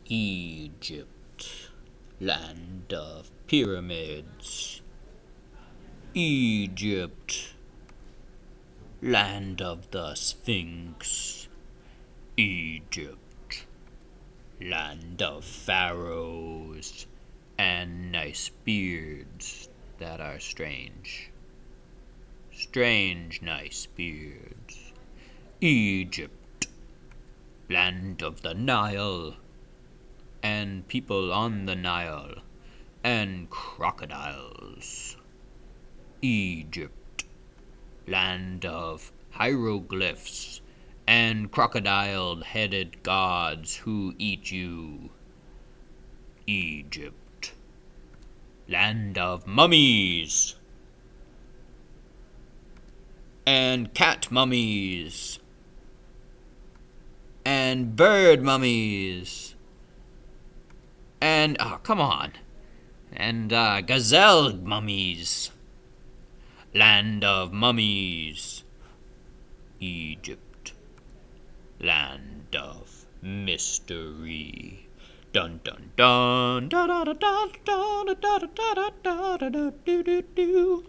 Egypt, land of pyramids. Egypt, land of the Sphinx. Egypt, land of pharaohs and nice beards that are strange. Strange, nice beards. Egypt, land of the Nile and people on the Nile and crocodiles. Egypt, land of hieroglyphs and crocodile-headed gods who eat you. Egypt, land of mummies and cat mummies and bird mummies and, oh, come on, and gazelle mummies. Land of mummies. Egypt, land of mystery. Dun dun dun da da da da da da da da da da da do do.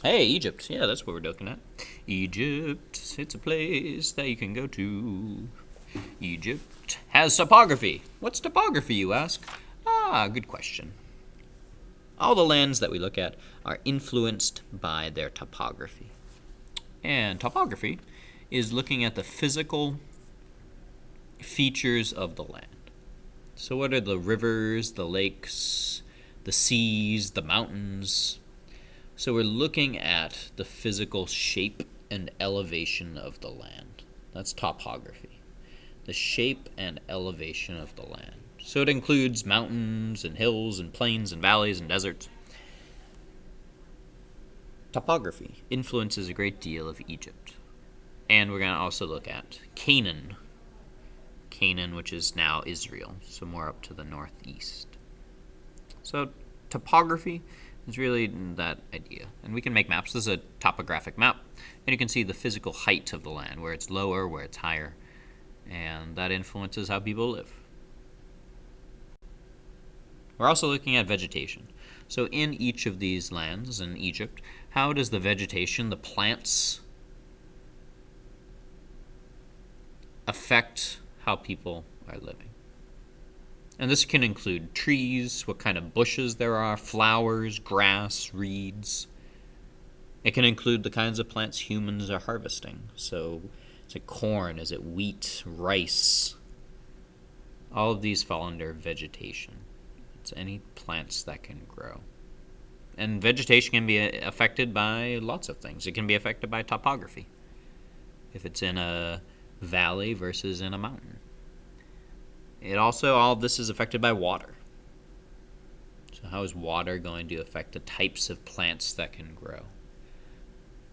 Hey, Egypt. Yeah, that's what we're looking at. Egypt, it's a place that you can go to. Egypt has topography. What's topography, you ask? Good question. All the lands that we look at are influenced by their topography. And topography is looking at the physical features of the land. So what are the rivers, the lakes, the seas, the mountains? So we're looking at the physical shape and elevation of the land. That's topography. The shape and elevation of the land. So it includes mountains and hills and plains and valleys and deserts. Topography influences a great deal of Egypt. And we're going to also look at Canaan. Canaan, which is now Israel, so more up to the northeast. So topography is really that idea. And we can make maps. This is a topographic map. And you can see the physical height of the land, where it's lower, where it's higher. And that influences how people live. We're also looking at vegetation. So in each of these lands in Egypt, how does the vegetation, the plants, affect how people are living? And this can include trees, what kind of bushes there are, flowers, grass, reeds. It can include the kinds of plants humans are harvesting. So is it corn? Is it wheat, rice? All of these fall under vegetation. It's any plants that can grow. And vegetation can be affected by lots of things. It can be affected by topography. If it's in a valley versus in a mountain. It also, all of this is affected by water. So how is water going to affect the types of plants that can grow?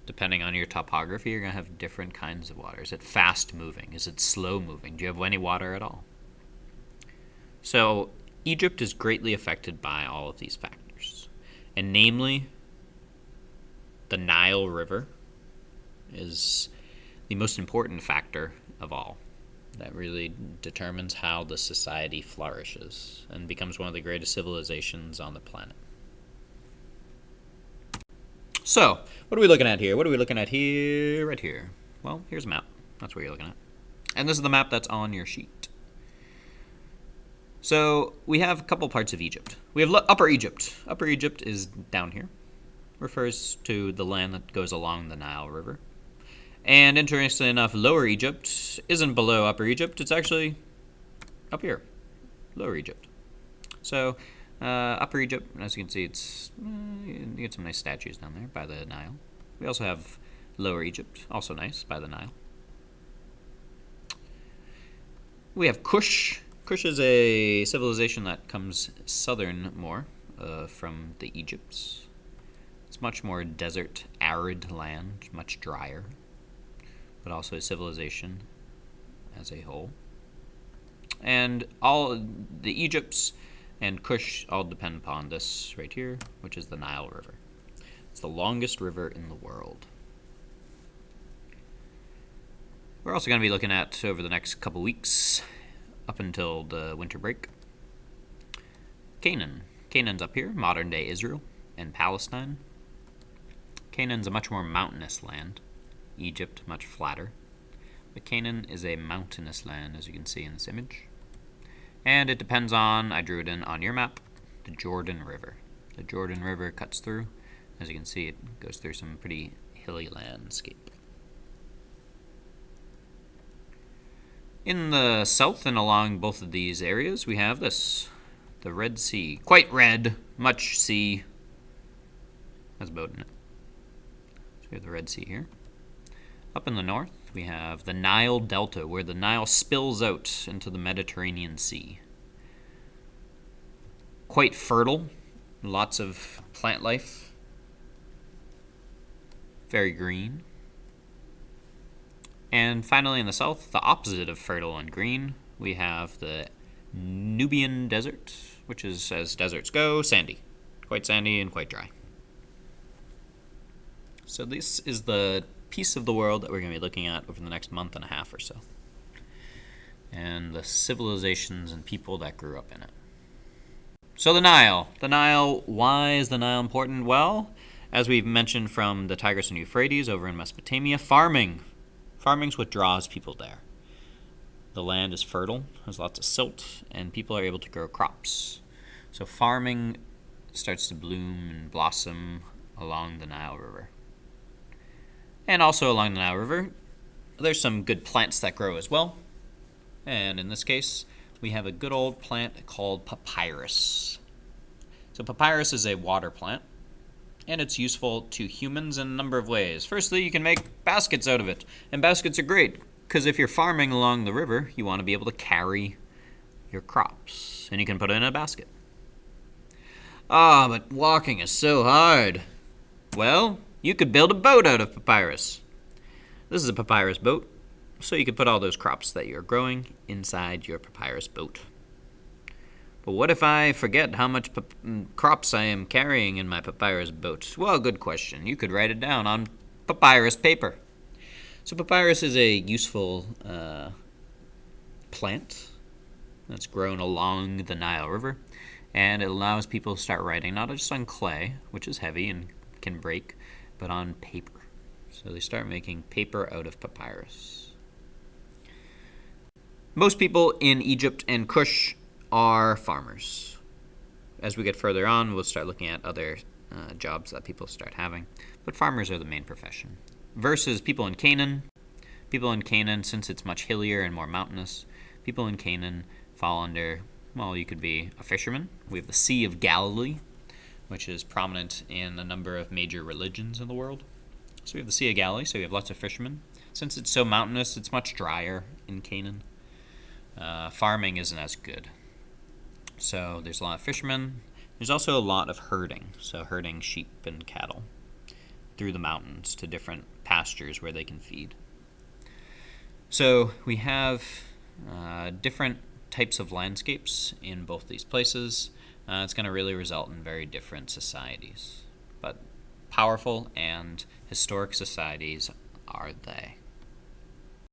Depending on your topography, you're going to have different kinds of water. Is it fast moving? Is it slow moving? Do you have any water at all? So Egypt is greatly affected by all of these factors. And namely, the Nile River is the most important factor of all. That really determines how the society flourishes and becomes one of the greatest civilizations on the planet. So, what are we looking at here? What are we looking at here? Right here. Well, here's a map. That's what you're looking at. And this is the map that's on your sheet. So, we have a couple parts of Egypt. We have Upper Egypt. Upper Egypt is down here. Refers to the land that goes along the Nile River. And interestingly enough, Lower Egypt isn't below Upper Egypt. It's actually up here, Lower Egypt. So Upper Egypt, as you can see, it's you get some nice statues down there by the Nile. We also have Lower Egypt, also nice, by the Nile. We have Kush. Kush is a civilization that comes southern more from the Egypts. It's much more desert, arid land, much drier, but also a civilization as a whole. And all the Egypts and Kush all depend upon this right here, which is the Nile River. It's the longest river in the world. We're also going to be looking at, over the next couple weeks, up until the winter break, Canaan. Canaan's up here, modern-day Israel and Palestine. Canaan's a much more mountainous land. Egypt, much flatter. But Canaan is a mountainous land, as you can see in this image. And it depends on, I drew it in on your map, the Jordan River. The Jordan River cuts through. As you can see, it goes through some pretty hilly landscape. In the south and along both of these areas, we have this, the Red Sea. Quite red, much sea. That's about it. So we have the Red Sea here. Up in the north, we have the Nile Delta, where the Nile spills out into the Mediterranean Sea. Quite fertile, lots of plant life. Very green. And finally in the south, the opposite of fertile and green, we have the Nubian desert, which is, as deserts go, sandy. Quite sandy and quite dry. So this is the piece of the world that we're going to be looking at over the next month and a half or so. And the civilizations and people that grew up in it. So the Nile. The Nile, why is the Nile important? Well, as we've mentioned from the Tigris and Euphrates over in Mesopotamia, farming. Farming's what draws people there. The land is fertile, has lots of silt, and people are able to grow crops. So farming starts to bloom and blossom along the Nile River. And also along the Nile River, there's some good plants that grow as well. And in this case, we have a good old plant called papyrus. So papyrus is a water plant, and it's useful to humans in a number of ways. Firstly, you can make baskets out of it, and baskets are great, because if you're farming along the river, you want to be able to carry your crops, and you can put it in a basket. But walking is so hard. Well, you could build a boat out of papyrus. This is a papyrus boat, so you could put all those crops that you're growing inside your papyrus boat. But what if I forget how much crops I am carrying in my papyrus boat? Well, good question. You could write it down on papyrus paper. So papyrus is a useful plant that's grown along the Nile River, and it allows people to start writing not just on clay, which is heavy and can break, but on paper. So they start making paper out of papyrus. Most people in Egypt and Kush are farmers. As we get further on, we'll start looking at other jobs that people start having, but farmers are the main profession. Versus people in Canaan. People in Canaan, since it's much hillier and more mountainous, people in Canaan fall under, well, you could be a fisherman. We have the Sea of Galilee, which is prominent in a number of major religions in the world. So we have the Sea of Galilee, so we have lots of fishermen. Since it's so mountainous, it's much drier in Canaan. Farming isn't as good. So there's a lot of fishermen. There's also a lot of herding, so herding sheep and cattle through the mountains to different pastures where they can feed. So we have different types of landscapes in both these places. It's going to really result in very different societies. But powerful and historic societies are they.